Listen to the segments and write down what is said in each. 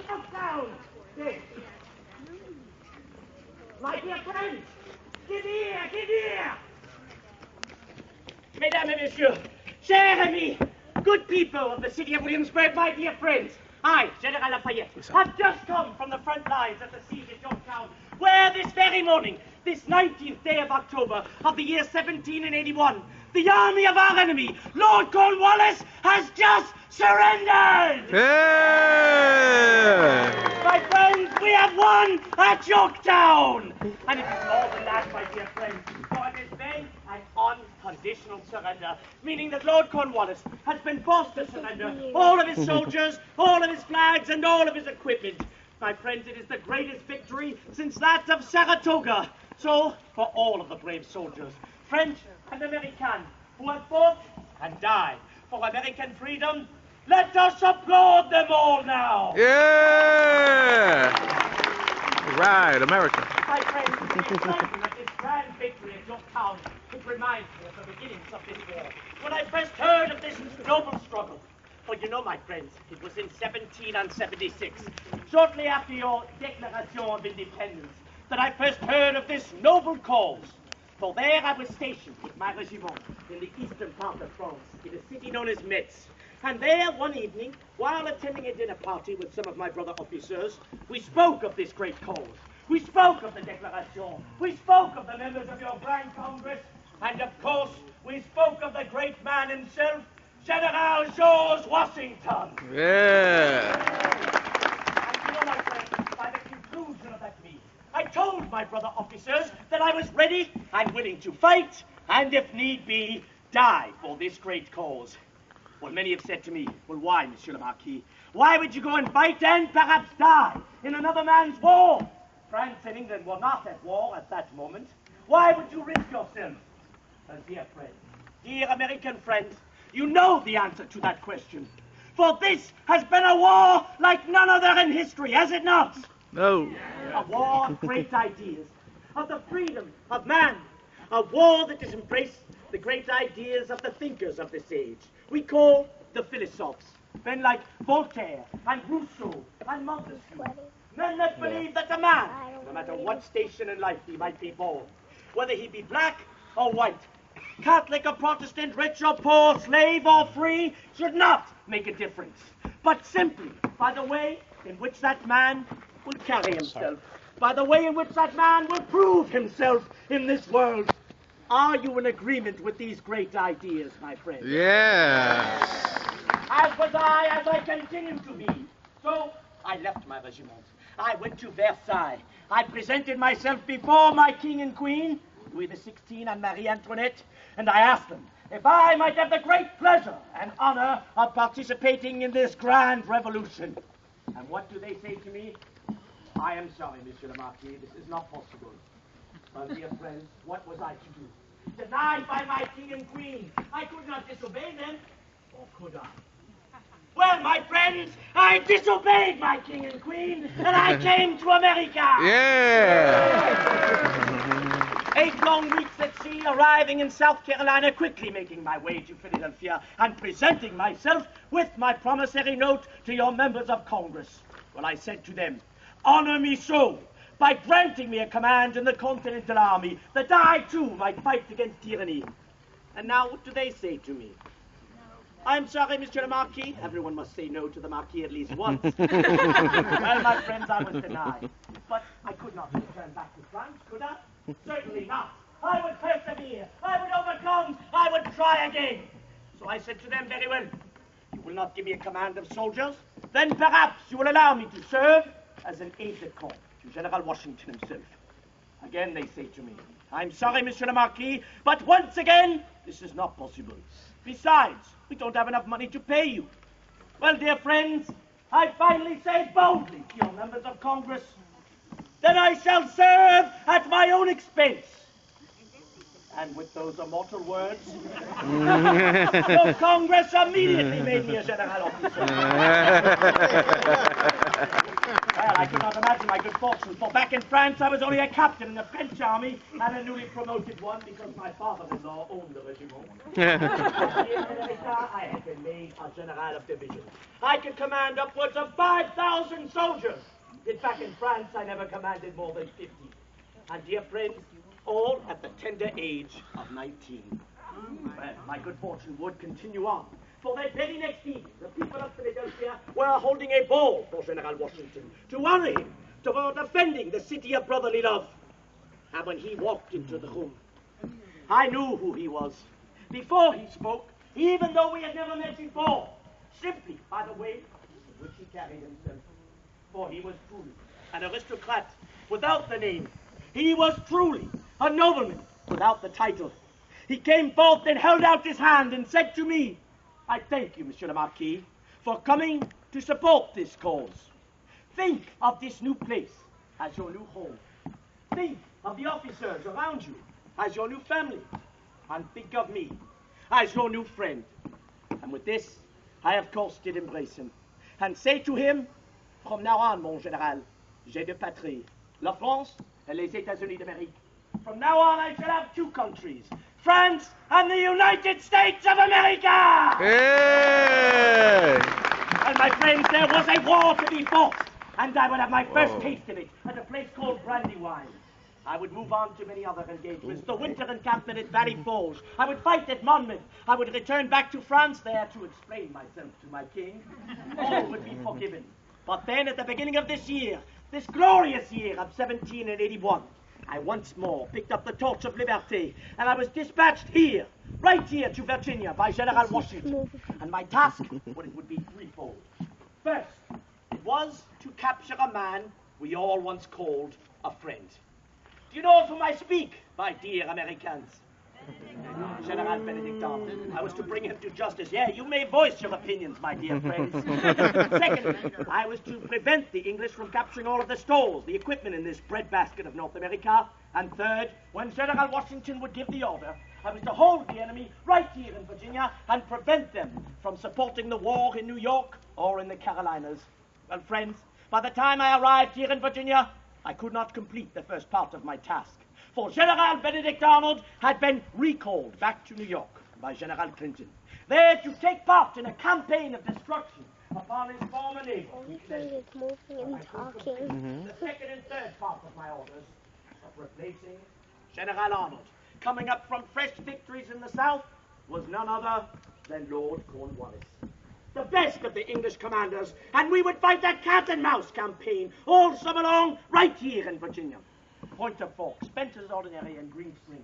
Up, down! There. My dear friends, get here, get here! Mesdames et messieurs, chers amis, good people of the city of Williamsburg, my dear friends, I, General Lafayette, have just come from the front lines at the siege at Yorktown, where this very morning, this 19th day of October of the year 1781, the army of our enemy, Lord Cornwallis, has just surrendered! Yeah! My friends, we have won at Yorktown! And it is more than that, my dear friends, for it has been an unconditional surrender, meaning that Lord Cornwallis has been forced to surrender all of his soldiers, all of his flags, and all of his equipment. My friends, it is the greatest victory since that of Saratoga. So, for all of the brave soldiers, French and American, who have fought and died for American freedom, let us applaud them all now! Yeah! Right, America. My friends, the excitement of this grand victory at Yorktown, it reminds me of the beginnings of this war, when I first heard of this noble struggle. For you know, my friends, it was in 1776, shortly after your Declaration of Independence, that I first heard of this noble cause. For there I was stationed with my regiment in the eastern part of France, in a city known as Metz. And there, one evening, while attending a dinner party with some of my brother officers, we spoke of this great cause. We spoke of the Declaration. We spoke of the members of your Grand Congress. And, of course, we spoke of the great man himself, General George Washington. Yeah. And you know, my friends, by the conclusion of that meeting, I told my brother officers that I was ready and willing to fight, and if need be, die for this great cause. Well, many have said to me, well, why, Monsieur le Marquis? Why would you go and fight and perhaps die in another man's war? France and England were not at war at that moment. Why would you risk yourself? Well, dear friends, dear American friends, you know the answer to that question. For this has been a war like none other in history, has it not? No. A war of great ideas, of the freedom of man. A war that has embraced the great ideas of the thinkers of this age. We call the philosophes. Men like Voltaire and Rousseau and Montesquieu. Men that believe that a man, no matter what station in life he might be born, whether he be black or white, Catholic or Protestant, rich or poor, slave or free, should not make a difference, but simply by the way in which that man will carry himself, by the way in which that man will prove himself in this world. Are you in agreement with these great ideas, my friend? Yes. As was I, as I continue to be. So I left my regiment. I went to Versailles. I presented myself before my king and queen, Louis XVI and Marie Antoinette, and I asked them if I might have the great pleasure and honor of participating in this grand revolution. And what do they say to me? I am sorry, Monsieur le Marquis, this is not possible. Well, dear friends, what was I to do? Denied by my king and queen, I could not disobey them, or could I? Well, my friends, I disobeyed my king and queen, and I came to America! Yeah. 8 long weeks at sea, arriving in South Carolina, quickly making my way to Philadelphia, and presenting myself with my promissory note to your members of Congress. Well, I said to them, honor me so, by granting me a command in the Continental Army, that I, too, might fight against tyranny. And now what do they say to me? I'm sorry, Monsieur le Marquis. Everyone must say no to the Marquis at least once. Well, my friends, I was denied. But I could not return back to France, could I? Certainly not. I would persevere. I would overcome. I would try again. So I said to them, very well, you will not give me a command of soldiers? Then perhaps you will allow me to serve as an aide-de-camp to General Washington himself. Again they say to me, I'm sorry, Monsieur le Marquis, but once again, this is not possible. Besides, we don't have enough money to pay you. Well, dear friends, I finally say boldly to your members of Congress that I shall serve at my own expense. And with those immortal words, the Congress immediately made me a general officer. Well, I could not imagine my good fortune, for back in France I was only a captain in the French army and a newly promoted one because my father-in-law owned the regiment. Here in America, I had been made a general of division. I could command upwards of 5,000 soldiers. In fact, in France, I never commanded more than 50. And dear friends, all at the tender age of 19. Well, my good fortune would continue on. For that very next evening, the people of Philadelphia were holding a ball for General Washington to honor him for defending the city of brotherly love. And when he walked into the room, I knew who he was. Before he spoke, even though we had never met before, simply by the way in which he carried himself. For he was truly an aristocrat without the name. He was truly a nobleman without the title. He came forth and held out his hand and said to me, I thank you, Monsieur le Marquis, for coming to support this cause. Think of this new place as your new home. Think of the officers around you as your new family. And think of me as your new friend. And with this, I of course did embrace him. And say to him, from now on, mon général, j'ai deux patries, la France et les États-Unis d'Amérique. From now on, I shall have two countries, France and the United States of America! Hey! And my friends, there was a war to be fought, and I would have my first taste of it at a place called Brandywine. I would move on to many other engagements, the winter encampment at Valley Forge. I would fight at Monmouth. I would return back to France there to explain myself to my king. All would be forgiven. But then at the beginning of this year, this glorious year of 1781, I once more picked up the torch of liberty, and I was dispatched here, right here to Virginia by General Washington. And my task, well, it would be threefold. First, it was to capture a man we all once called a friend. Do you know of whom I speak, my dear Americans? General Benedict Arnold. I was to bring him to justice. Yeah, you may voice your opinions, my dear friends. Secondly, I was to prevent the English from capturing all of the stores, the equipment in this breadbasket of North America. And third, when General Washington would give the order, I was to hold the enemy right here in Virginia and prevent them from supporting the war in New York or in the Carolinas. Well, friends, by the time I arrived here in Virginia, I could not complete the first part of my task. For General Benedict Arnold had been recalled back to New York by General Clinton, there to take part in a campaign of destruction upon his former neighbor. Everything is moving and talking. The second and third part of my orders of replacing General Arnold, coming up from fresh victories in the South, was none other than Lord Cornwallis, the best of the English commanders, and we would fight a cat-and-mouse campaign all summer long right here in Virginia. Point of Fork, Spencer's Ordinary, and Green Spring.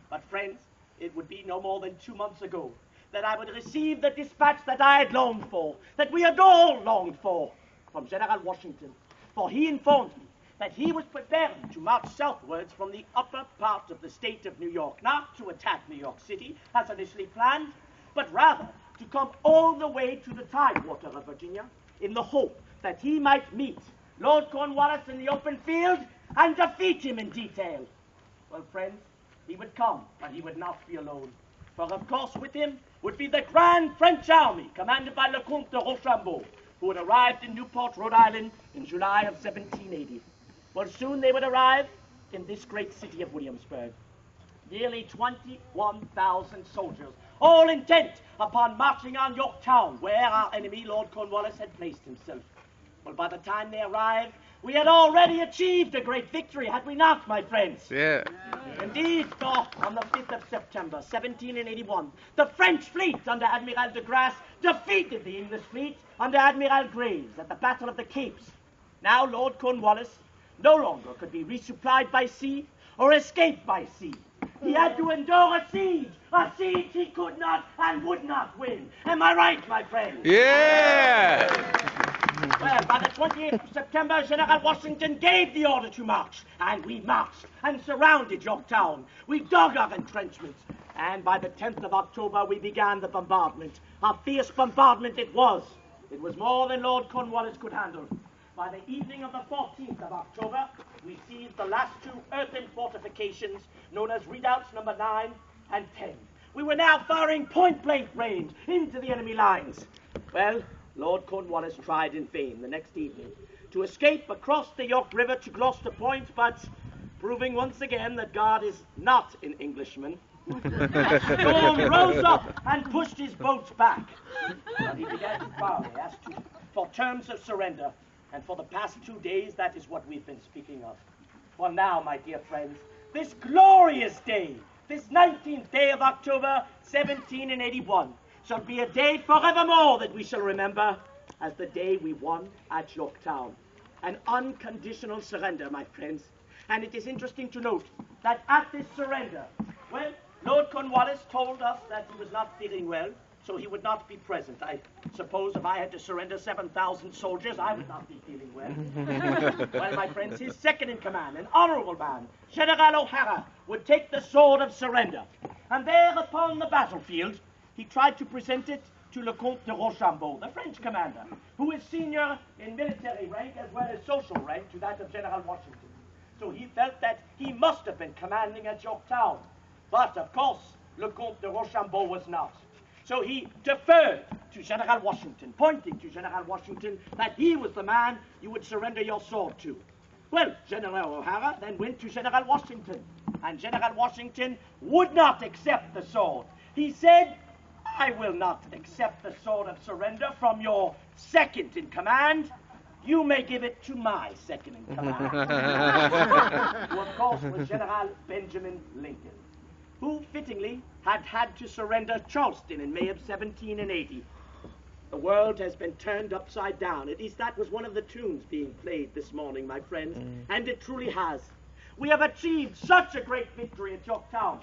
But friends, it would be no more than 2 months ago that I would receive the dispatch that I had longed for, that we had all longed for, from General Washington. For he informed me that he was preparing to march southwards from the upper part of the state of New York, not to attack New York City as initially planned, but rather to come all the way to the tidewater of Virginia in the hope that he might meet Lord Cornwallis in the open field and defeat him in detail. Well, friends, he would come, but he would not be alone. For, of course, with him would be the grand French army, commanded by Lecomte de Rochambeau, who had arrived in Newport, Rhode Island, in July of 1780. Well, soon they would arrive in this great city of Williamsburg. Nearly 21,000 soldiers, all intent upon marching on Yorktown, where our enemy, Lord Cornwallis, had placed himself. Well, by the time they arrived, we had already achieved a great victory, had we not, my friends? Yeah. Indeed, for on the 5th of September, 1781, the French fleet under Admiral de Grasse defeated the English fleet under Admiral Graves at the Battle of the Capes. Now Lord Cornwallis no longer could be resupplied by sea or escape by sea. He had to endure a siege he could not and would not win. Am I right, my friends? Yeah. Well, by the 28th of September, General Washington gave the order to march, and we marched and surrounded Yorktown. We dug our entrenchments, and by the 10th of October, we began the bombardment. A fierce bombardment it was. It was more than Lord Cornwallis could handle. By the evening of the 14th of October, we seized the last two earthen fortifications, known as redoubts number 9 and 10. We were now firing point-blank range into the enemy lines. Well, Lord Cornwallis tried in vain the next evening to escape across the York River to Gloucester Point, but proving once again that God is not an Englishman, a storm rose up and pushed his boats back. But he began to parley as to for terms of surrender, and for the past 2 days, that is what we've been speaking of. For now, my dear friends, this glorious day, this 19th day of October, 1781, shall be a day forevermore that we shall remember as the day we won at Yorktown. An unconditional surrender, my friends. And it is interesting to note that at this surrender, well, Lord Cornwallis told us that he was not feeling well, so he would not be present. I suppose if I had to surrender 7,000 soldiers, I would not be feeling well. Well, my friends, his second in command, an honorable man, General O'Hara, would take the sword of surrender. And there upon the battlefield, he tried to present it to Le Comte de Rochambeau, the French commander, who is senior in military rank as well as social rank to that of General Washington. So he felt that he must have been commanding at Yorktown. But, of course, Le Comte de Rochambeau was not. So he deferred to General Washington, pointing to General Washington that he was the man you would surrender your sword to. Well, General O'Hara then went to General Washington, and General Washington would not accept the sword. He said, I will not accept the sword of surrender from your second in command. You may give it to my second in command. Who, of course, was General Benjamin Lincoln, who, fittingly, had to surrender Charleston in May of 1780. The world has been turned upside down. At least that was one of the tunes being played this morning, my friends, and it truly has. We have achieved such a great victory at Yorktown.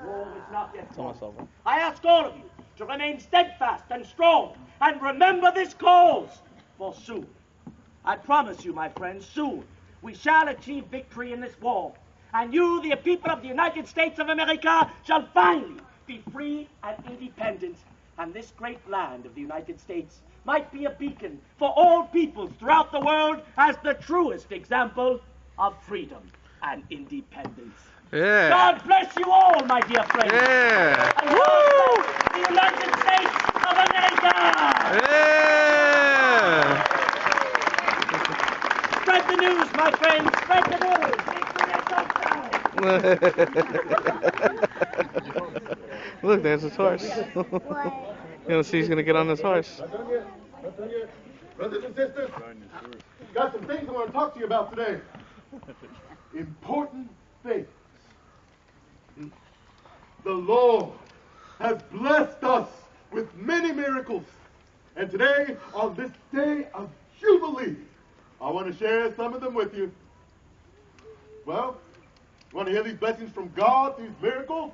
War is not yet won. I ask all of you to remain steadfast and strong, and remember this cause, for soon, I promise you, my friends, soon, we shall achieve victory in this war. And you, the people of the United States of America, shall finally be free and independent. And this great land of the United States might be a beacon for all peoples throughout the world as the truest example of freedom and independence. Yeah. God bless you all, my dear friends. Yeah. And God bless the United States of America. Yeah. Spread the news, my friends. Spread the news. Look, there's his horse. What? You know, see, he's gonna get on this horse. Brothers and sisters, got some things I want to talk to you about today. Important things. The Lord has blessed us with many miracles. And today, on this day of Jubilee, I want to share some of them with you. Well, you want to hear these blessings from God, these miracles?